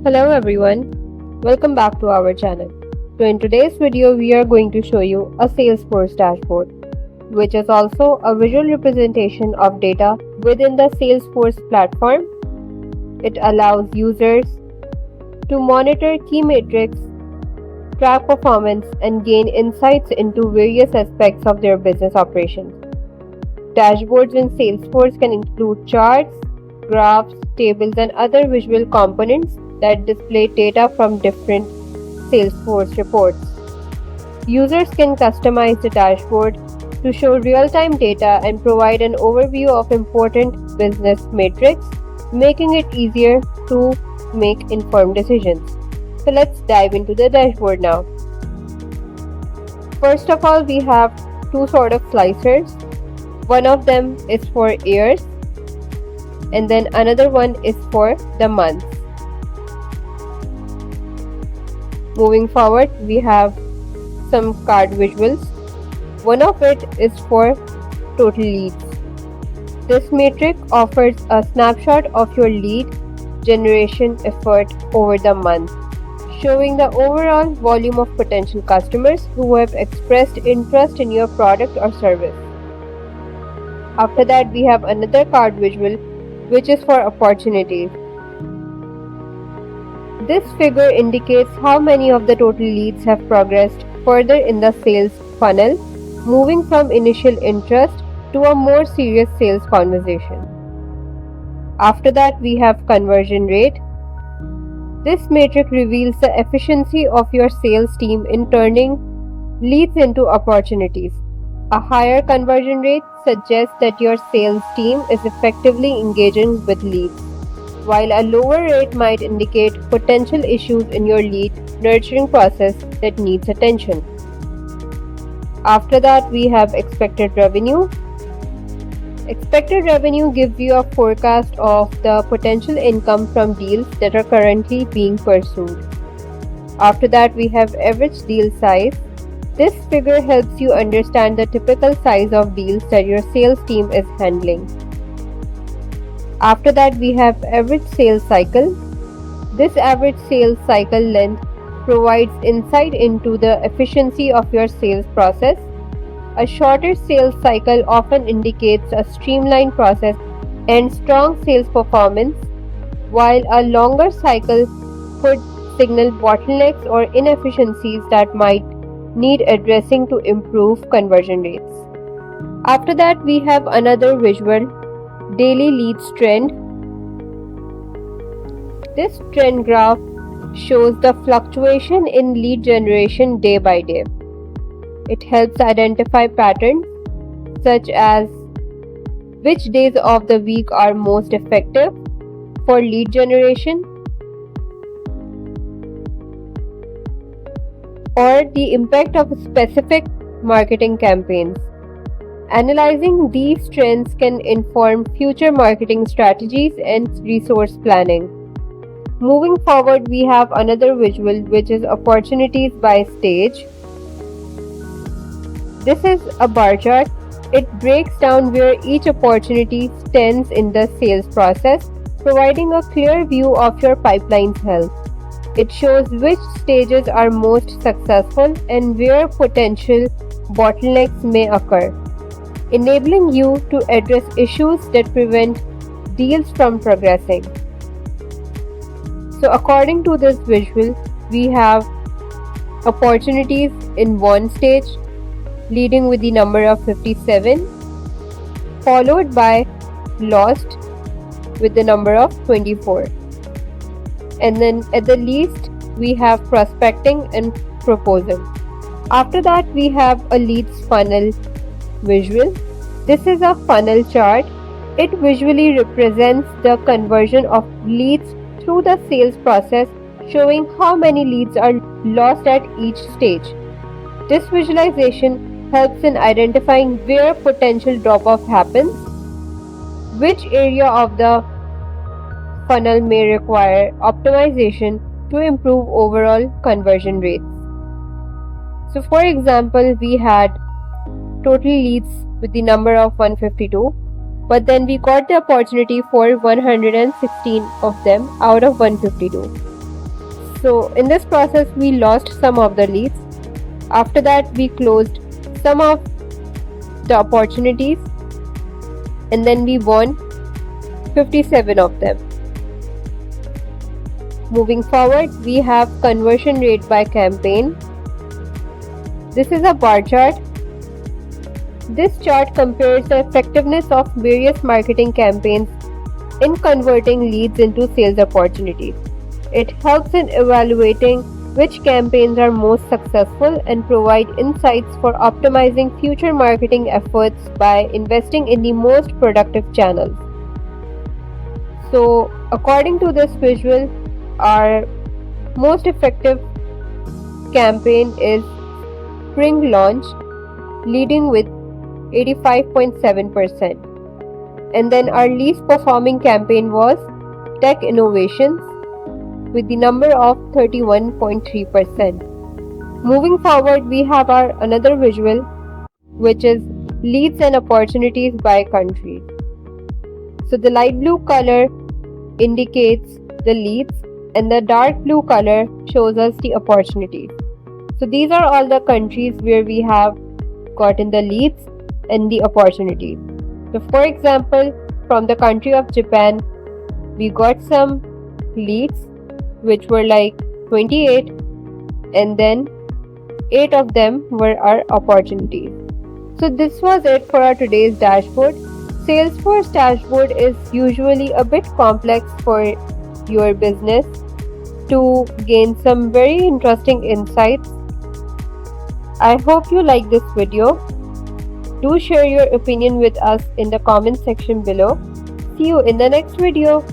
Hello everyone, welcome back to our channel. So in today's video we are going to show you a Salesforce dashboard, which is also a visual representation of data within the Salesforce platform. It allows users to monitor key metrics, track performance, and gain insights into various aspects of their business operations. Dashboards in Salesforce can include charts, graphs, tables, and other visual components that display data from different Salesforce reports. Users can customize the dashboard to show real-time data and provide an overview of important business metrics, making it easier to make informed decisions. So let's dive into the dashboard now. First of all, we have two sort of slicers. One of them is for years, and then another one is for the months. Moving forward, we have some card visuals. One of it is for total leads. This metric offers a snapshot of your lead generation effort over the month, showing the overall volume of potential customers who have expressed interest in your product or service. After that, we have another card visual, which is for opportunities. This figure indicates how many of the total leads have progressed further in the sales funnel, moving from initial interest to a more serious sales conversation. After that, we have conversion rate. This metric reveals the efficiency of your sales team in turning leads into opportunities. A higher conversion rate suggests that your sales team is effectively engaging with leads, while a lower rate might indicate potential issues in your lead nurturing process that needs attention. After that, we have expected revenue. Expected revenue gives you a forecast of the potential income from deals that are currently being pursued. After that, we have average deal size. This figure helps you understand the typical size of deals that your sales team is handling. After that, we have average sales cycle. This average sales cycle length provides insight into the efficiency of your sales process. A shorter sales cycle often indicates a streamlined process and strong sales performance, while a longer cycle could signal bottlenecks or inefficiencies that might need addressing to improve conversion rates. After that, we have another visual, daily leads trend. This trend graph shows the fluctuation in lead generation day by day. It helps identify patterns such as which days of the week are most effective for lead generation, or the impact of specific marketing campaigns. Analyzing these trends can inform future marketing strategies and resource planning. Moving forward, we have another visual, which is opportunities by stage. This is a bar chart. It breaks down where each opportunity stands in the sales process, providing a clear view of your pipeline's health. It shows which stages are most successful and where potential bottlenecks may occur, enabling you to address issues that prevent deals from progressing. So according to this visual, we have opportunities in one stage, leading with the number of 57, followed by lost with the number of 24. And then at the least, we have prospecting and proposal. After that, we have a leads funnel visual. This is a funnel chart. It visually represents the conversion of leads through the sales process, showing how many leads are lost at each stage. This visualization helps in identifying where potential drop-off happens, which area of the funnel may require optimization to improve overall conversion rates. So for example, we had total leads with the number of 152, but then we got the opportunity for 116 of them out of 152. So in this process we lost some of the leads. After that we closed some of the opportunities and then we won 57 of them. Moving forward, we have conversion rate by campaign. This is a bar chart. This chart compares the effectiveness of various marketing campaigns in converting leads into sales opportunities. It helps in evaluating which campaigns are most successful and provide insights for optimizing future marketing efforts by investing in the most productive channels. So, according to this visual, our most effective campaign is Spring Launch, leading with 85.7%. And then our least performing campaign was Tech Innovations with the number of 31.3%. Moving forward, we have our another visual, which is leads and opportunities by country. So the light blue color indicates the leads and the dark blue color shows us the opportunities. So these are all the countries where we have gotten the leads and the opportunities. So for example, from the country of Japan, we got some leads which were like 28 and then 8 of them were our opportunities. So this was it for our today's dashboard. Salesforce dashboard is usually a bit complex for your business to gain some very interesting insights. I hope you like this video. Do share your opinion with us in the comment section below. See you in the next video.